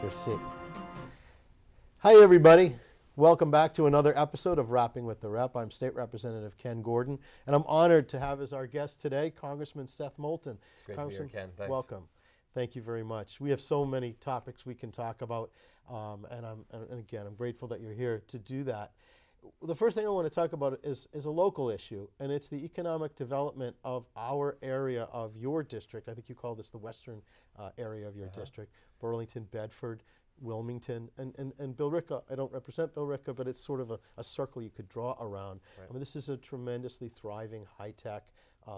Their seat. Hi, everybody. Welcome back to another episode of Rapping with the Rep. I'm State Representative Ken Gordon, and I'm honored to have as our guest today Congressman Seth Moulton. Great to be here, Ken. Thanks. Welcome. Thank you very much. We have so many topics we can talk about, and again, I'm grateful that you're here to do that. The first thing I want to talk about is a local issue, and it's the economic development of our area of your district. I think you call this the western area of your district, Burlington, Bedford, Wilmington, and Billerica. I don't represent Billerica, but it's sort of a circle you could draw around. Right. I mean, this is a tremendously thriving, high-tech,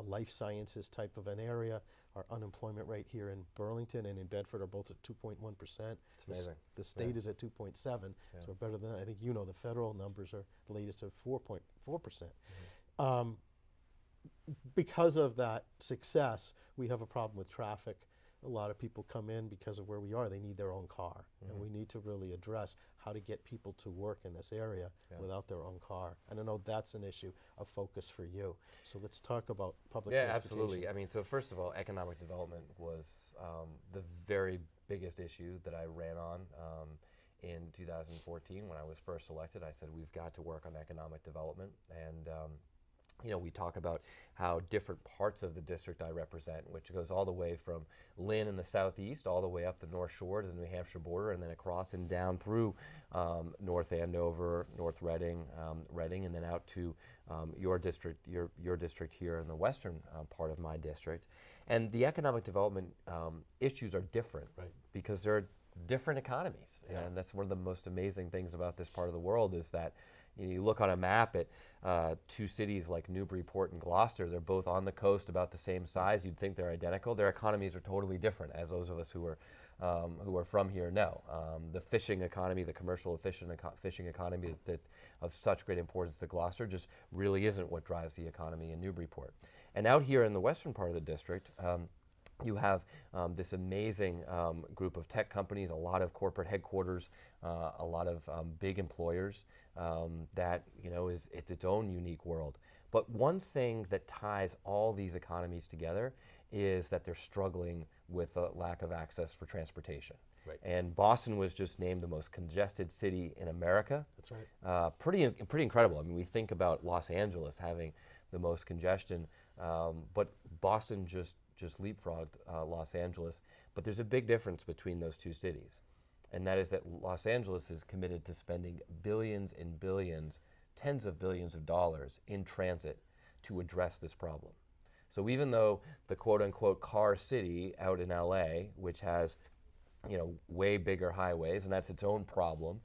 life sciences type of an area. Our unemployment rate here in Burlington and in Bedford are both at 2.1%. It's amazing. The state is at 2.7, so we're better than that. I think you know the federal numbers are the latest at 4.4%. Because of that success, we have a problem with traffic. A lot of people come in because of where we are. They need their own car. And we need to really address how to get people to work in this area without their own car. And I know that's an issue of focus for you. So let's talk about public transportation. Yeah, absolutely. I mean, so first of all, economic development was the very biggest issue that I ran on in 2014 when I was first elected. I said, we've got to work on economic development. And you know, we talk about how different parts of the district I represent, which goes all the way from Lynn in the southeast, all the way up the North Shore to the New Hampshire border, and then across and down through North Andover, North Reading, and then out to your district, your district here in the western part of my district. And the economic development issues are different because they're different economies, and that's one of the most amazing things about this part of the world is that you look on a map at two cities like Newburyport and Gloucester. They're both on the coast, about the same size. You'd think they're identical. Their economies are totally different, as those of us who are from here know. The fishing economy, the commercial fishing economy that of such great importance to Gloucester, just really isn't what drives the economy in Newburyport. And out here in the western part of the district, you have this amazing group of tech companies, a lot of corporate headquarters, a lot of big employers that, you know, it's its own unique world. But one thing that ties all these economies together is that they're struggling with a lack of access for transportation. Right. And Boston was just named the most congested city in America. That's right. Pretty incredible. I mean, we think about Los Angeles having the most congestion, but Boston just leapfrogged Los Angeles. But there's a big difference between those two cities, and that is that Los Angeles is committed to spending billions and billions, tens of billions of dollars in transit to address this problem. So even though the quote-unquote car city out in LA, which has, you know, way bigger highways, and that's its own problem,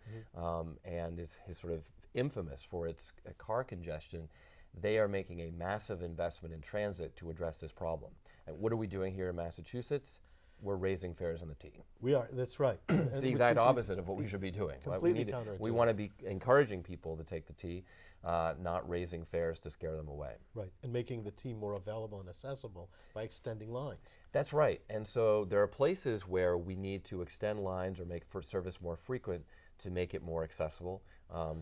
and is sort of infamous for its car congestion, they are making a massive investment in transit to address this problem. And what are we doing here in Massachusetts? We're raising fares on the T. We are, that's right. It's the exact opposite of what we should be doing. Completely counterintuitive. We want to be encouraging people to take the T, not raising fares to scare them away. Right, and making the T more available and accessible by extending lines. That's right, and so there are places where we need to extend lines or make service more frequent to make it more accessible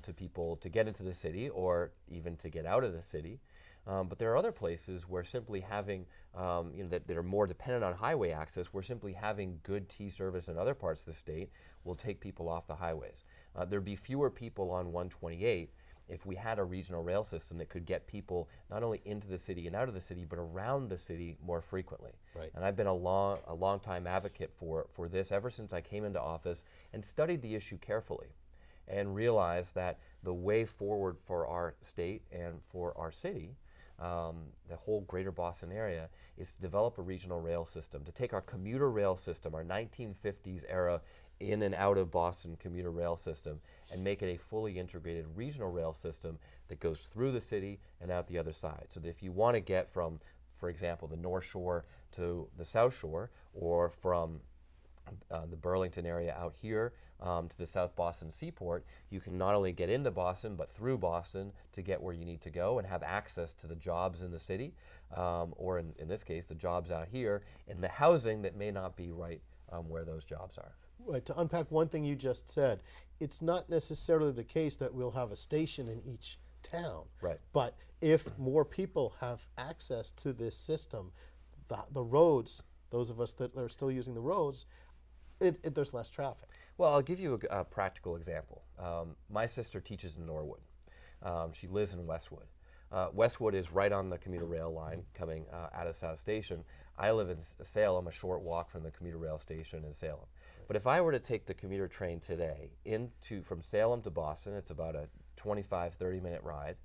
to people to get into the city or even to get out of the city. But there are other places where simply having, you know, that are more dependent on highway access, where simply having good T service in other parts of the state will take people off the highways. There'd be fewer people on 128 if we had a regional rail system that could get people not only into the city and out of the city, but around the city more frequently. Right. And I've been a long time advocate for this ever since I came into office and studied the issue carefully and realized that the way forward for our state and for our city, the whole greater Boston area, is to develop a regional rail system, to take our commuter rail system, our 1950s era in and out of Boston commuter rail system, and make it a fully integrated regional rail system that goes through the city and out the other side. So that if you want to get from, for example, the North Shore to the South Shore, or from the Burlington area out here to the South Boston Seaport, you can not only get into Boston, but through Boston to get where you need to go and have access to the jobs in the city, or in this case, the jobs out here, and the housing that may not be right where those jobs are. Right, to unpack one thing you just said, it's not necessarily the case that we'll have a station in each town. Right. But if more people have access to this system, the roads, those of us that are still using the roads, there's less traffic. Well, I'll give you a practical example. My sister teaches in Norwood. She lives in Westwood. Westwood is right on the commuter rail line coming out of South Station. I live in Salem, a short walk from the commuter rail station in Salem. But if I were to take the commuter train today from Salem to Boston, it's about a 25, 30-minute ride.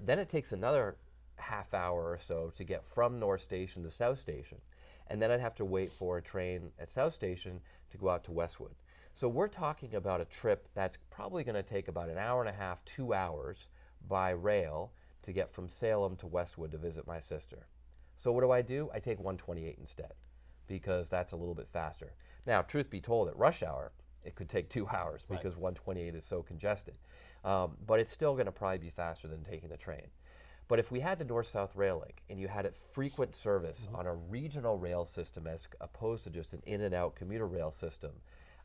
Then it takes another half hour or so to get from North Station to South Station. And then I'd have to wait for a train at South Station to go out to Westwood. So we're talking about a trip that's probably going to take about an hour and a half, 2 hours by rail to get from Salem to Westwood to visit my sister. So what do? I take 128 instead, because that's a little bit faster. Now, truth be told, at rush hour, it could take 2 hours because 128 is so congested. But it's still going to probably be faster than taking the train. But if we had the North-South Rail Link and you had it frequent service on a regional rail system as opposed to just an in-and-out commuter rail system,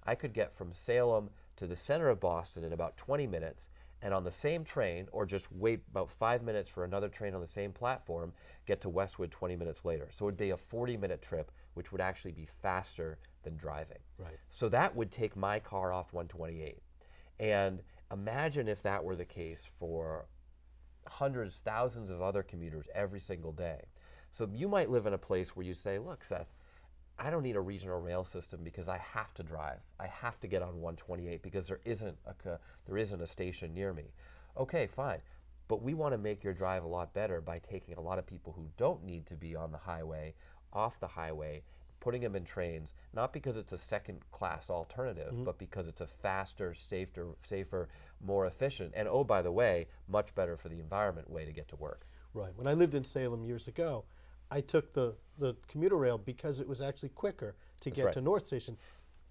I could get from Salem to the center of Boston in about 20 minutes, and on the same train, or just wait about 5 minutes for another train on the same platform, get to Westwood 20 minutes later. So it would be a 40-minute trip, which would actually be faster than driving. Right. So that would take my car off 128. And imagine if that were the case for hundreds, thousands of other commuters every single day. So you might live in a place where you say, look, Seth, I don't need a regional rail system because I have to drive. I have to get on 128 because there isn't a station near me. Okay, fine. But we want to make your drive a lot better by taking a lot of people who don't need to be on the highway off the highway, putting them in trains, not because it's a second-class alternative, but because it's a faster, safer, more efficient, and oh, by the way, much better for the environment way to get to work. Right. When I lived in Salem years ago, I took the commuter rail because it was actually quicker to get to North Station.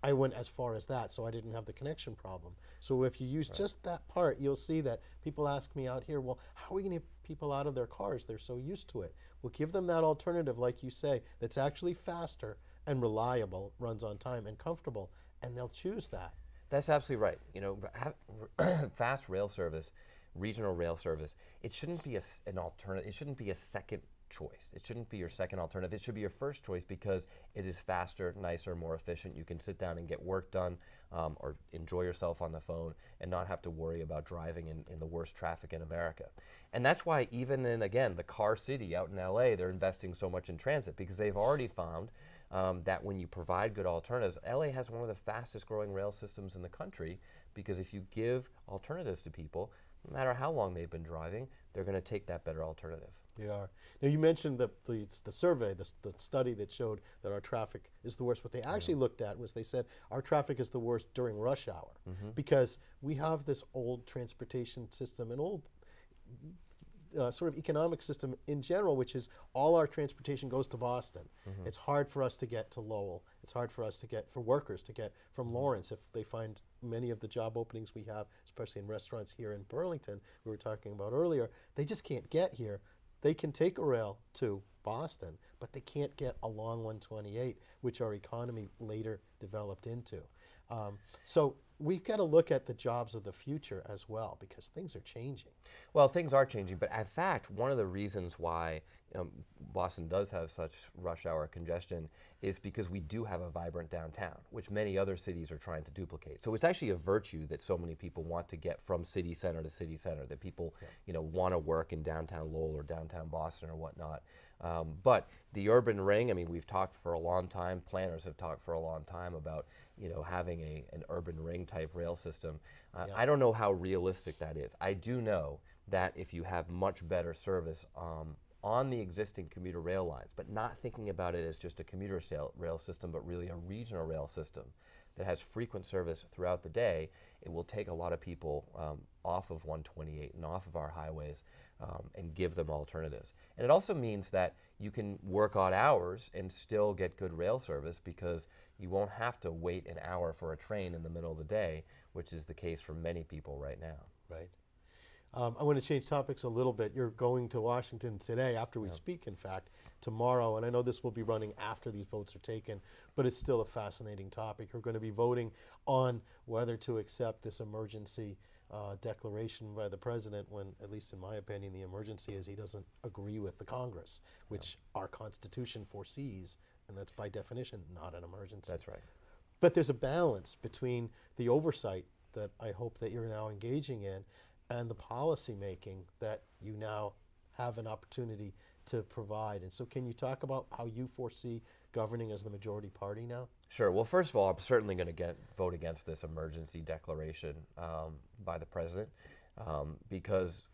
I went as far as that, so I didn't have the connection problem. So if you use just that part, you'll see that people ask me out here, well, how are we going to get people out of their cars? They're so used to it. Well, give them that alternative, like you say, that's actually faster and reliable, runs on time, and comfortable, and they'll choose that. That's absolutely right. You know, fast rail service, regional rail service, it shouldn't be an alternative. It shouldn't be a second choice. It shouldn't be your second alternative. It should be your first choice because it is faster, nicer, more efficient. You can sit down and get work done or enjoy yourself on the phone and not have to worry about driving in the worst traffic in America. And that's why even in, again, the car city out in LA, they're investing so much in transit because they've already found that when you provide good alternatives, LA has one of the fastest growing rail systems in the country because if you give alternatives to people, no matter how long they've been driving, they're going to take that better alternative. They are. Now you mentioned the survey, the study that showed that our traffic is the worst. What they actually looked at was they said our traffic is the worst during rush hour because we have this old transportation system, an old sort of economic system in general, which is all our transportation goes to Boston. It's hard for us to get to Lowell. It's hard for us to get, for workers to get from Lawrence if they find many of the job openings we have, especially in restaurants here in Burlington, we were talking about earlier, they just can't get here. They can take a rail to Boston, but they can't get along 128, which our economy later developed into. So we've got to look at the jobs of the future as well because things are changing. Well, things are changing, but in fact, one of the reasons why Boston does have such rush hour congestion is because we do have a vibrant downtown, which many other cities are trying to duplicate. So it's actually a virtue that so many people want to get from city center to city center, that people want to work in downtown Lowell or downtown Boston or whatnot. But the urban ring, I mean, we've talked for a long time, planners have talked for a long time about having an urban ring type rail system. I don't know how realistic that is. I do know that if you have much better service on the existing commuter rail lines, but not thinking about it as just a commuter rail system, but really a regional rail system that has frequent service throughout the day, it will take a lot of people off of 128 and off of our highways and give them alternatives. And it also means that you can work odd hours and still get good rail service because you won't have to wait an hour for a train in the middle of the day, which is the case for many people right now. Right. I want to change topics a little bit. You're going to Washington today after we speak, in fact, tomorrow, and I know this will be running after these votes are taken, but it's still a fascinating topic. You're going to be voting on whether to accept this emergency declaration by the president when, at least in my opinion, the emergency is he doesn't agree with the Congress, which our Constitution foresees, and that's by definition not an emergency. That's right. But there's a balance between the oversight that I hope that you're now engaging in and the policy making that you now have an opportunity to provide. And so can you talk about how you foresee governing as the majority party now? Sure. Well, first of all, I'm certainly going to vote against this emergency declaration by the president because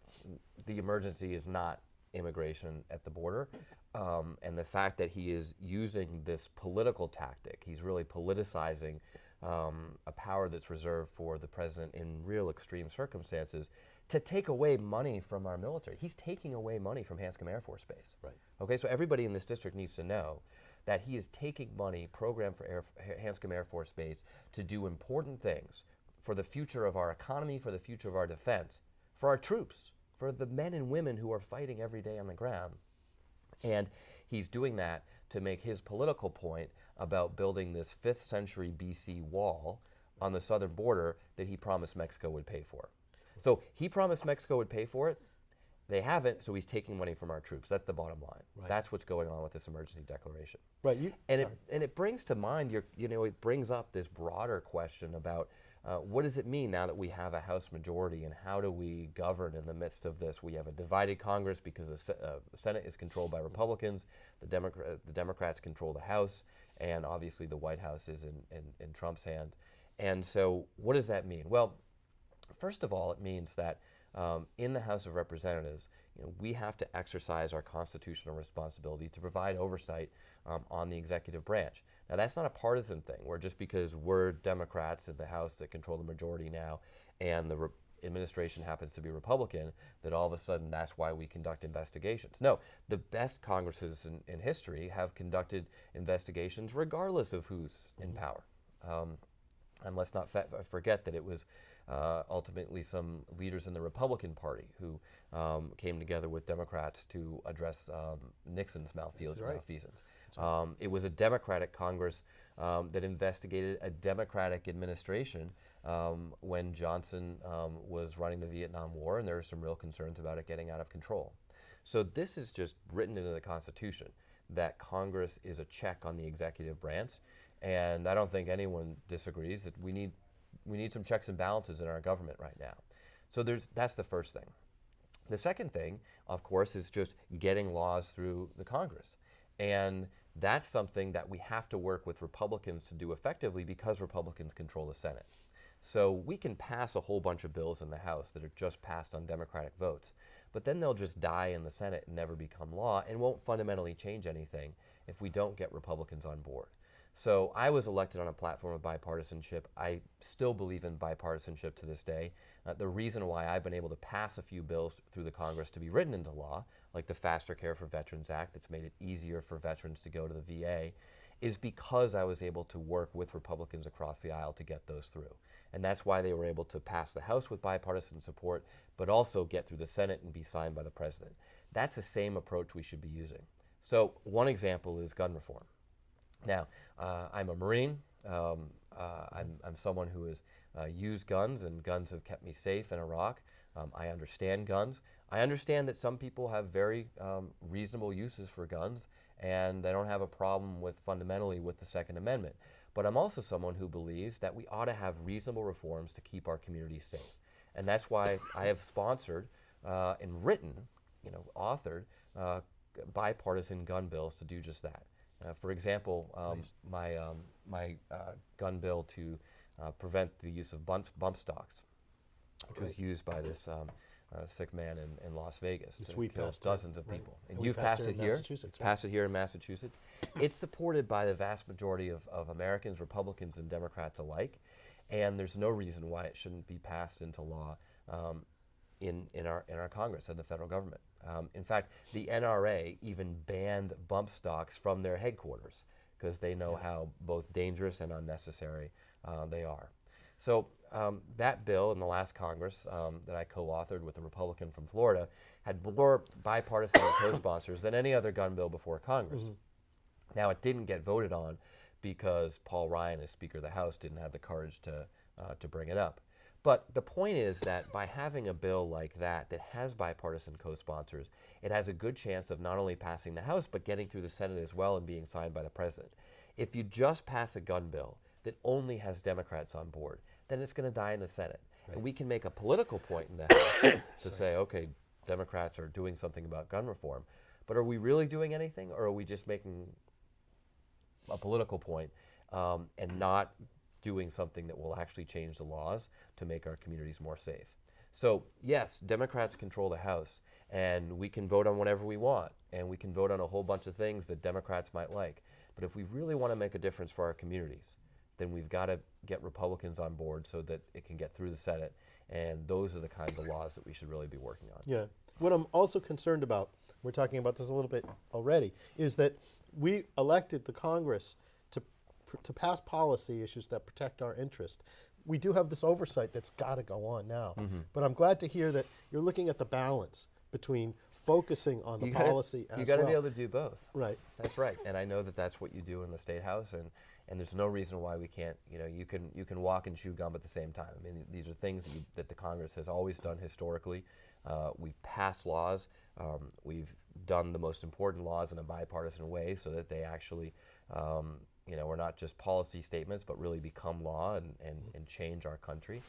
the emergency is not immigration at the border. And the fact that he is using this political tactic, he's really politicizing a power that's reserved for the president in real extreme circumstances to take away money from our military. He's taking away money from Hanscom Air Force Base. Right. Okay, so everybody in this district needs to know that he is taking money programmed for Hanscom Air Force Base to do important things for the future of our economy, for the future of our defense, for our troops, for the men and women who are fighting every day on the ground. And he's doing that to make his political point about building this 5th century BC wall on the southern border that he promised Mexico would pay for. So he promised Mexico would pay for it. They haven't, so he's taking money from our troops. That's the bottom line. Right. That's what's going on with this emergency declaration. Right. It brings to mind it brings up this broader question about what does it mean now that we have a House majority, and how do we govern in the midst of this? We have a divided Congress because the Senate is controlled by Republicans, the Democrats control the House, and obviously the White House is in Trump's hand. And so what does that mean? Well, first of all, it means that in the House of Representatives, we have to exercise our constitutional responsibility to provide oversight on the executive branch. Now, that's not a partisan thing, where just because we're Democrats in the House that control the majority now, and the administration happens to be Republican, that all of a sudden that's why we conduct investigations. No, the best Congresses in history have conducted investigations regardless of who's in power. And let's not forget that it was ultimately some leaders in the Republican Party who came together with Democrats to address Nixon's malfeasance. It was a Democratic Congress that investigated a Democratic administration when Johnson was running the Vietnam War, and there were some real concerns about it getting out of control. So this is just written into the Constitution, that Congress is a check on the executive branch, and I don't think anyone disagrees that we need some checks and balances in our government right now. So that's the first thing. The second thing, of course, is just getting laws through the Congress. And that's something that we have to work with Republicans to do effectively, because Republicans control the Senate. So we can pass a whole bunch of bills in the House that are just passed on Democratic votes, but then they'll just die in the Senate and never become law, and won't fundamentally change anything if we don't get Republicans on board. So I was elected on a platform of bipartisanship. I still believe in bipartisanship to this day. The reason why I've been able to pass a few bills through the Congress to be written into law, like the Faster Care for Veterans Act that's made it easier for veterans to go to the VA, is because I was able to work with Republicans across the aisle to get those through. And that's why they were able to pass the House with bipartisan support, but also get through the Senate and be signed by the president. That's the same approach we should be using. So one example is gun reform. Now, I'm a Marine. I'm someone who has used guns, and guns have kept me safe in Iraq. I understand guns. I understand that some people have very reasonable uses for guns, and they don't have a problem fundamentally with the Second Amendment. But I'm also someone who believes that we ought to have reasonable reforms to keep our communities safe. And that's why I have sponsored and written, authored bipartisan gun bills to do just that. For example, my gun bill to prevent the use of bump stocks, which was used by this sick man in Las Vegas to kill dozens of people. And you've passed it here. Passed it here in Massachusetts. It's supported by the vast majority of Americans, Republicans and Democrats alike, and there's no reason why it shouldn't be passed into law in our Congress and the federal government. In fact, the NRA even banned bump stocks from their headquarters because they know how both dangerous and unnecessary they are. So that bill in the last Congress that I co-authored with a Republican from Florida had more bipartisan co-sponsors than any other gun bill before Congress. Mm-hmm. Now, it didn't get voted on because Paul Ryan, as Speaker of the House, didn't have the courage to bring it up. But the point is that by having a bill like that has bipartisan co-sponsors, it has a good chance of not only passing the House, but getting through the Senate as well and being signed by the President. If you just pass a gun bill that only has Democrats on board, then it's going to die in the Senate. Right. And we can make a political point in the House to say, okay, Democrats are doing something about gun reform, but are we really doing anything, or are we just making a political point and not doing something that will actually change the laws to make our communities more safe? So yes, Democrats control the House, and we can vote on whatever we want, and we can vote on a whole bunch of things that Democrats might like. But if we really want to make a difference for our communities, then we've got to get Republicans on board so that it can get through the Senate, and those are the kinds of laws that we should really be working on. Yeah. What I'm also concerned about, we're talking about this a little bit already, is that we elected the Congress to pass policy issues that protect our interest. We do have this oversight that's got to go on now. But I'm glad to hear that you're looking at the balance between focusing on the policy as well. You got to be able to do both. Right. That's right. And I know that that's what you do in the State House, and there's no reason why we can't. You can walk and chew gum at the same time. I mean, these are things that the Congress has always done historically. We've passed laws. We've done the most important laws in a bipartisan way so that they actually we're not just policy statements, but really become law and change our country.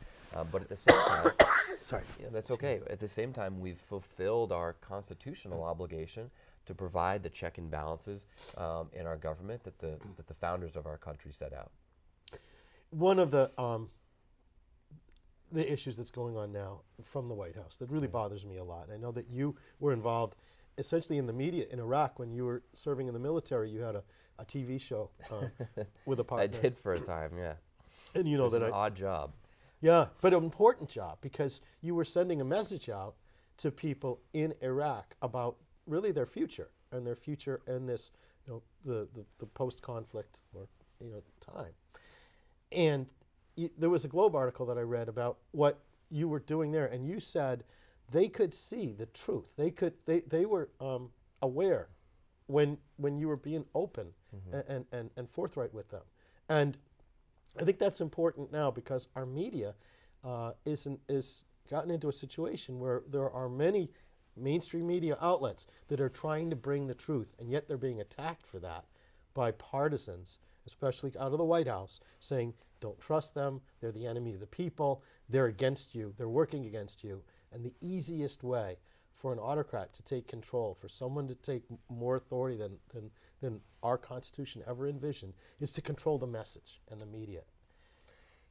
But at the same time, sorry, that's okay. At the same time, we've fulfilled our constitutional obligation to provide the check and balances in our government that the founders of our country set out. One of the issues that's going on now from the White House that really bothers me a lot, and I know that you were involved essentially in the media in Iraq when you were serving in the military. You had a TV show with a partner. I did for a time, yeah. And you know that an odd job. Yeah, but an important job because you were sending a message out to people in Iraq about really their future in this, the post-conflict or time. And there was a Globe article that I read about what you were doing there, and you said they could see the truth. They were aware when you were being open and forthright with them. And I think that's important now because our media is gotten into a situation where there are many mainstream media outlets that are trying to bring the truth, and yet they're being attacked for that by partisans, especially out of the White House, saying, don't trust them, they're the enemy of the people, they're against you, they're working against you. And the easiest way for an autocrat to take control, for someone to take more authority than our Constitution ever envisioned, is to control the message and the media.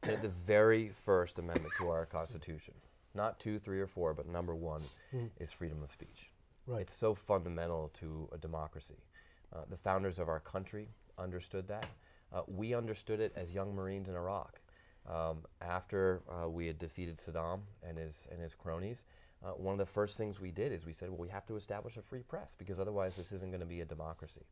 And the very first amendment to our Constitution, not 2, 3, or 4, but number 1, is freedom of speech. Right. It's so fundamental to a democracy. The founders of our country understood that. We understood it as young Marines in Iraq. After we had defeated Saddam and his cronies, one of the first things we did is we said, well, we have to establish a free press because otherwise this isn't going to be a democracy.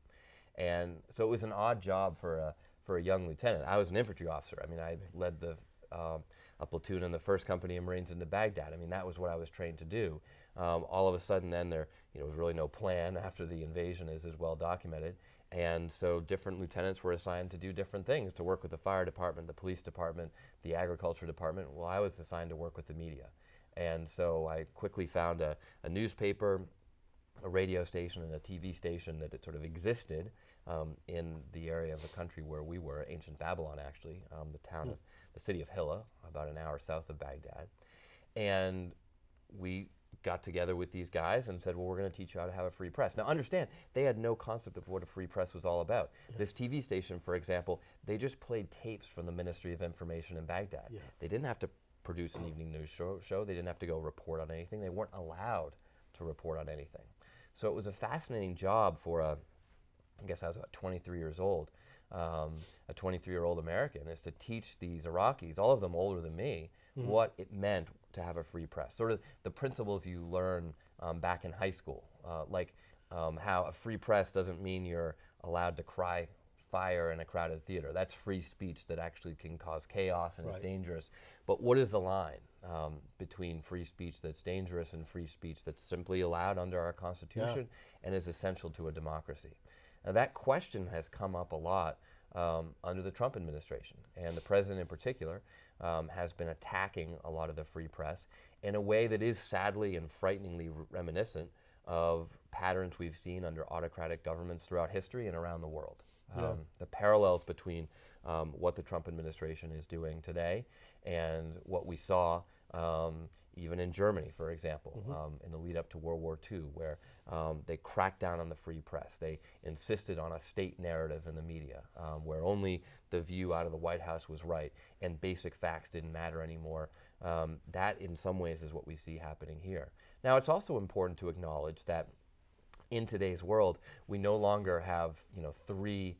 And so it was an odd job for a young lieutenant. I was an infantry officer. I mean, I led a platoon in the 1st Company of Marines into Baghdad. I mean, that was what I was trained to do. All of a sudden then there was really no plan after the invasion, as is well documented. And so different lieutenants were assigned to do different things, to work with the fire department, the police department, the agriculture department. Well, I was assigned to work with the media. And so I quickly found a newspaper, a radio station, and a TV station that it sort of existed in the area of the country where we were, ancient Babylon actually, the city of Hilla, about an hour south of Baghdad. And we got together with these guys and said, well, we're going to teach you how to have a free press. Now understand, they had no concept of what a free press was all about. Yeah. This TV station, for example, they just played tapes from the Ministry of Information in Baghdad. Yeah. They didn't have to produce an evening news show. They didn't have to go report on anything. They weren't allowed to report on anything. So it was a fascinating job for I guess I was about 23 years old, a 23-year-old American, is to teach these Iraqis, all of them older than me, what it meant to have a free press. Sort of the principles you learn back in high school, like how a free press doesn't mean you're allowed to cry fire in a crowded theater. That's free speech that actually can cause chaos and is dangerous. But what is the line between free speech that's dangerous and free speech that's simply allowed under our Constitution and is essential to a democracy? Now that question has come up a lot under the Trump administration, and the president in particular has been attacking a lot of the free press in a way that is sadly and frighteningly reminiscent of patterns we've seen under autocratic governments throughout history and around the world. Yeah. The parallels between what the Trump administration is doing today and what we saw even in Germany, for example, in the lead up to World War II, where they cracked down on the free press. They insisted on a state narrative in the media, where only the view out of the White House was right and basic facts didn't matter anymore. That, in some ways, is what we see happening here. Now, it's also important to acknowledge that in today's world, we no longer have, three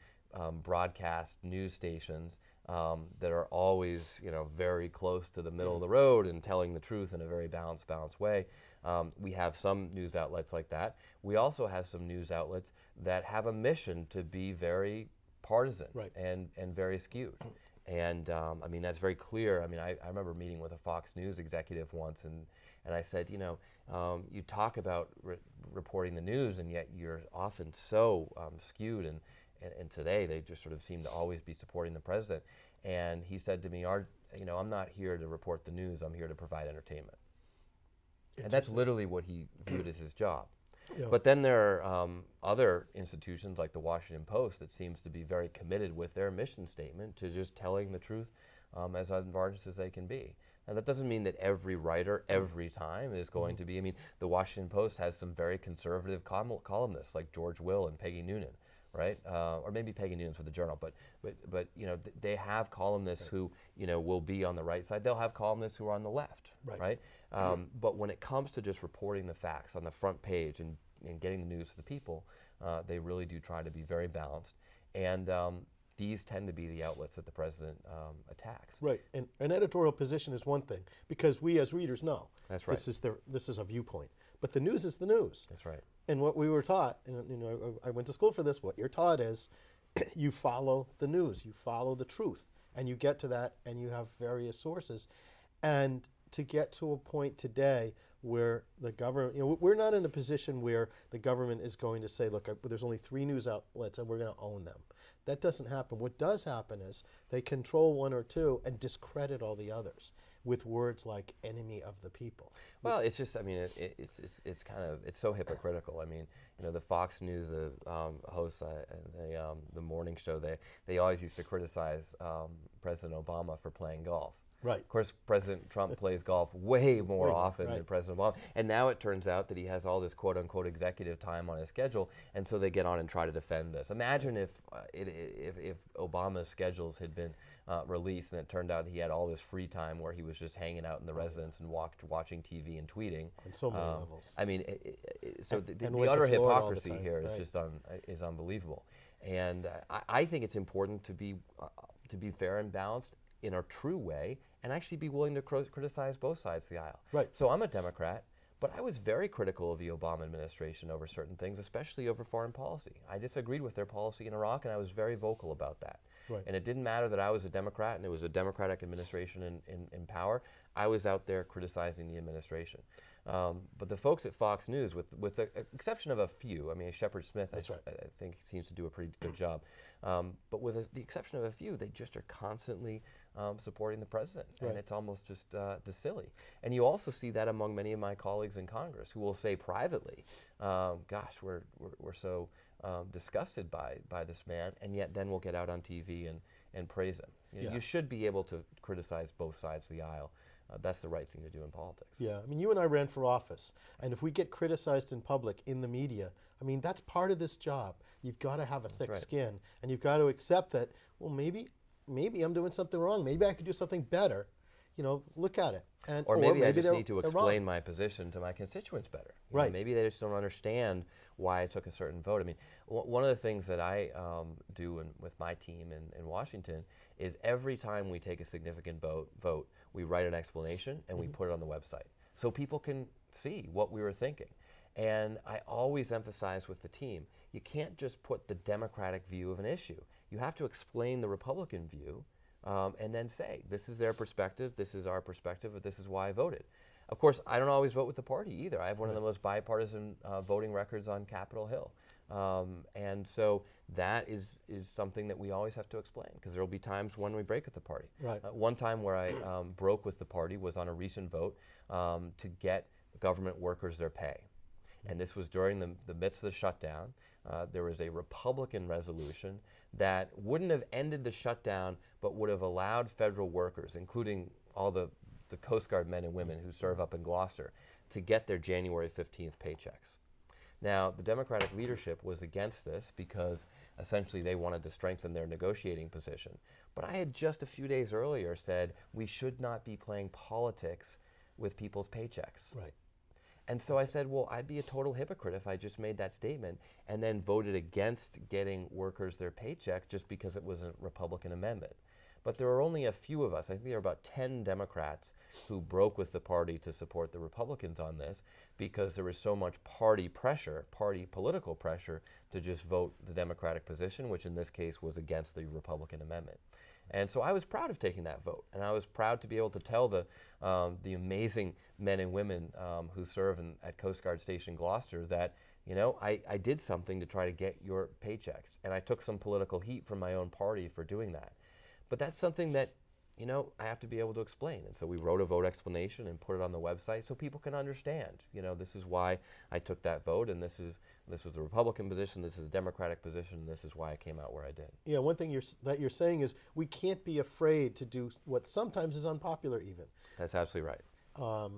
broadcast news stations that are always, very close to the middle of the road and telling the truth in a very balanced way. We have some news outlets like that. We also have some news outlets that have a mission to be very partisan and very skewed. And that's very clear. I remember meeting with a Fox News executive once, and I said, you talk about reporting the news, and yet you're often so skewed, and today they just sort of seem to always be supporting the president. And he said to me, I'm not here to report the news, I'm here to provide entertainment. And that's literally what he viewed as his job. Yeah. But then there are other institutions like the Washington Post that seems to be very committed with their mission statement to just telling the truth as unvarnished as they can be. And that doesn't mean that every writer every time is going to be. The Washington Post has some very conservative columnists like George Will and Peggy Noonan, right? Or maybe Peggy Noonan's for the Journal, but they have columnists who will be on the right side. They'll have columnists who are on the left, right? But when it comes to just reporting the facts on the front page and getting the news to the people, they really do try to be very balanced. And these tend to be the outlets that the president attacks. Right, and an editorial position is one thing, because we as readers know that's right. This is a viewpoint. But the news is the news. That's right. And what we were taught, and I went to school for this, what you're taught is you follow the news, you follow the truth, and you get to that, and you have various sources. And to get to a point today where the government, we're not in a position where the government is going to say, look, there's only 3 news outlets and we're going to own them. That doesn't happen. What does happen is they control 1 or 2 and discredit all the others with words like enemy of the people. Well, it's just, it's kind of, it's so hypocritical. The Fox News hosts, the morning show, they always used to criticize President Obama for playing golf. Right. Of course, President Trump plays golf way more often than President Obama. And now it turns out that he has all this quote-unquote executive time on his schedule, and so they get on and try to defend this. Imagine if Obama's schedules had been released and it turned out he had all this free time where he was just hanging out in the residence and watching TV and tweeting. On so many levels. The utter hypocrisy here is just is unbelievable. And I think it's important to be fair and balanced in a true way, and actually be willing to criticize both sides of the aisle. Right. So I'm a Democrat, but I was very critical of the Obama administration over certain things, especially over foreign policy. I disagreed with their policy in Iraq, and I was very vocal about that. Right. And it didn't matter that I was a Democrat and it was a Democratic administration in power. I was out there criticizing the administration. But the folks at Fox News, with the exception of a few, Shepard Smith, I think seems to do a pretty good job. But with the exception of a few, they just are constantly supporting the president, and it's almost just silly. And you also see that among many of my colleagues in Congress, who will say privately, "Gosh, we're so disgusted by this man," and yet then we'll get out on TV and praise him. You should be able to criticize both sides of the aisle. That's the right thing to do in politics. Yeah, you and I ran for office, and if we get criticized in public, in the media, that's part of this job. You've got to have a thick skin, and you've got to accept that, well, maybe I'm doing something wrong. Maybe I could do something better. Look at it. Or maybe I just need to explain my position to my constituents better. Maybe they just don't understand why I took a certain vote. One of the things that I do with my team in Washington is every time we take a significant vote, we write an explanation and we put it on the website so people can see what we were thinking. And I always emphasize with the team, you can't just put the Democratic view of an issue. You have to explain the Republican view and then say, this is their perspective, this is our perspective, but this is why I voted. Of course, I don't always vote with the party either. I have one of the most bipartisan voting records on Capitol Hill. And so that is something that we always have to explain, because there will be times when we break with the party. Right. One time where I broke with the party was on a recent vote to get government workers their pay. And this was during the midst of the shutdown. There was a Republican resolution that wouldn't have ended the shutdown, but would have allowed federal workers, including all the Coast Guard men and women who serve up in Gloucester, to get their January 15th paychecks. Now, the Democratic leadership was against this because essentially they wanted to strengthen their negotiating position. But I had just a few days earlier said we should not be playing politics with people's paychecks. Right. And so I said, well, I'd be a total hypocrite if I just made that statement and then voted against getting workers their paychecks just because it was a Republican amendment. But there are only a few of us, I think there are about 10 Democrats who broke with the party to support the Republicans on this because there was so much party pressure, party political pressure, to just vote the Democratic position, which in this case was against the Republican amendment. And so I was proud of taking that vote, and I was proud to be able to tell the amazing men and women who serve at Coast Guard Station Gloucester that, you know, I did something to try to get your paychecks, and I took some political heat from my own party for doing that. But that's something that, you know, I have to be able to explain. And so we wrote a vote explanation and put it on the website so people can understand, you know, this is why I took that vote, and this was a Republican position, this is a Democratic position, and this is why I came out where I did. Yeah, one thing that you're saying is we can't be afraid to do what sometimes is unpopular even. That's absolutely right.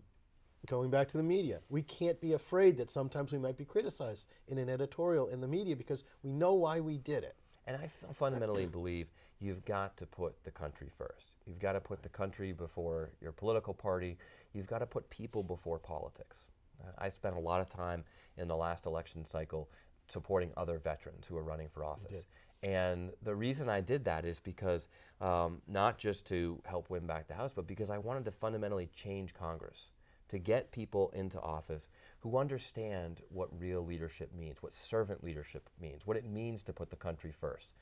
Going back to the media, we can't be afraid that sometimes we might be criticized in an editorial in the media because we know why we did it. And I fundamentally believe you've got to put the country first. You've got to put the country before your political party. You've got to put people before politics. I spent a lot of time in the last election cycle supporting other veterans who are running for office. And the reason I did that is because not just to help win back the House, but because I wanted to fundamentally change Congress, to get people into office who understand what real leadership means, what servant leadership means, what it means to put the country first,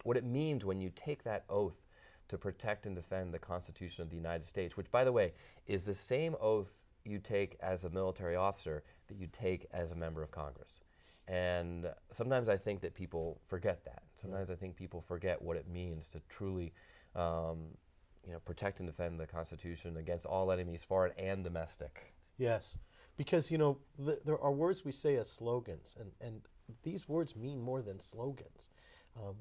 what it means when you take that oath to protect and defend the Constitution of the United States, which, by the way, is the same oath you take as a military officer that you take as a member of Congress. And sometimes I think that people forget that. Sometimes I think people forget what it means to truly protect and defend the Constitution against all enemies, foreign and domestic. Yes, because, you know, there are words we say as slogans, and these words mean more than slogans.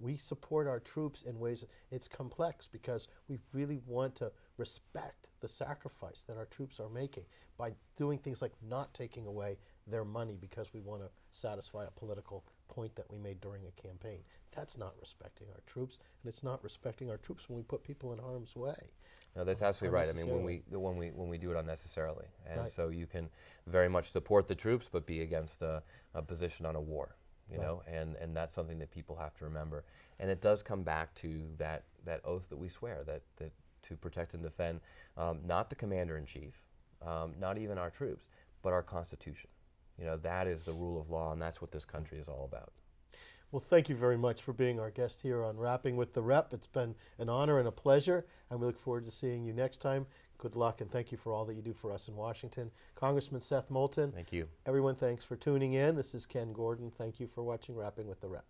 We support our troops in ways, it's complex because we really want to respect the sacrifice that our troops are making by doing things like not taking away their money because we want to satisfy a political point that we made during a campaign. That's not respecting our troops, and it's not respecting our troops when we put people in harm's way. No, that's absolutely right. I mean, when we do it unnecessarily, and Right. so you can very much support the troops, but be against a position on a war. You Right. know, and that's something that people have to remember. And it does come back to that oath that we swear that to protect and defend not the commander-in-chief, not even our troops, but our Constitution. You know, that is the rule of law, and that's what this country is all about. Well, thank you very much for being our guest here on Rapping with the Rep. It's been an honor and a pleasure, and we look forward to seeing you next time. Good luck, and thank you for all that you do for us in Washington. Congressman Seth Moulton. Thank you. Everyone, thanks for tuning in. This is Ken Gordon. Thank you for watching Rapping with the Rep.